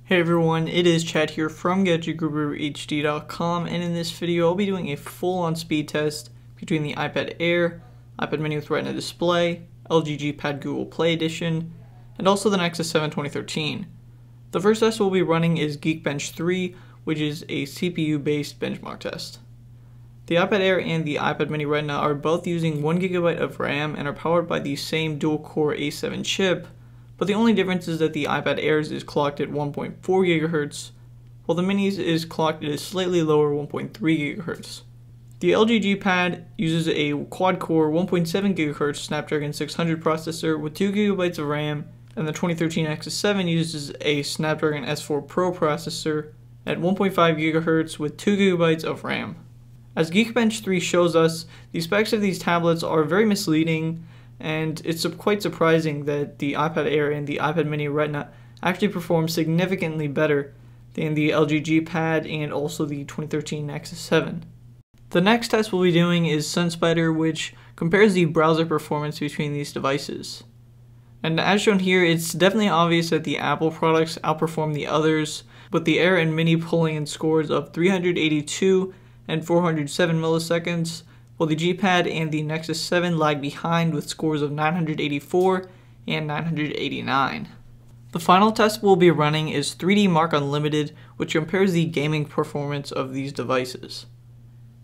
Hey everyone, it is Chad here from GadgetGuruHD.com, and in this video I'll be doing a full-on speed test between the iPad Air, iPad mini with Retina display, LG G-Pad Google Play Edition, and also the Nexus 7 2013. The first test we'll be running is Geekbench 3, which is a CPU-based benchmark test. The iPad Air and the iPad mini Retina are both using 1GB of RAM and are powered by the same dual-core A7 chip, but the only difference is that the iPad Air's is clocked at 1.4 GHz, while the Mini's is clocked at a slightly lower 1.3 GHz. The LG G-Pad uses a quad-core 1.7 GHz Snapdragon 600 processor with 2GB of RAM, and the 2013 Nexus 7 uses a Snapdragon S4 Pro processor at 1.5 GHz with 2GB of RAM. As Geekbench 3 shows us, the specs of these tablets are very misleading, and it's quite surprising that the iPad Air and the iPad mini Retina actually perform significantly better than the LG G-Pad and also the 2013 Nexus 7. The next test we'll be doing is SunSpider, which compares the browser performance between these devices. And as shown here, it's definitely obvious that the Apple products outperform the others, with the Air and Mini pulling in scores of 382 and 407 milliseconds, while the G-Pad and the Nexus 7 lag behind with scores of 984 and 989. The final test we'll be running is DMark Unlimited, which compares the gaming performance of these devices.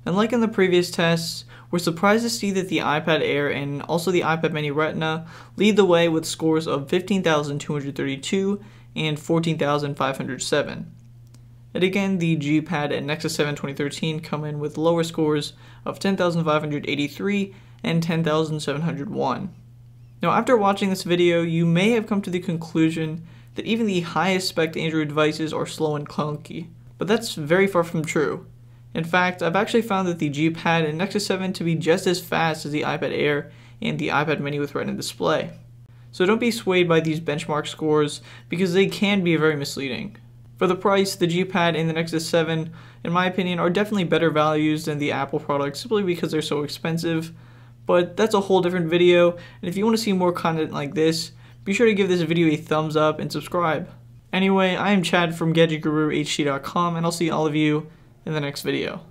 And like in the previous tests, we're surprised to see that the iPad Air and also the iPad mini Retina lead the way with scores of 15,232 and 14,507. And again, the G-Pad and Nexus 7 2013 come in with lower scores of 10,583 and 10,701. Now, after watching this video, you may have come to the conclusion that even the highest spec Android devices are slow and clunky, but that's very far from true. In fact, I've actually found that the G-Pad and Nexus 7 to be just as fast as the iPad Air and the iPad mini with Retina display. So don't be swayed by these benchmark scores, because they can be very misleading. For the price, the G-Pad and the Nexus 7, in my opinion, are definitely better values than the Apple products simply because they're so expensive. But that's a whole different video, and if you want to see more content like this, be sure to give this video a thumbs up and subscribe. Anyway, I am Chad from GadgetGuruHD.com, and I'll see all of you in the next video.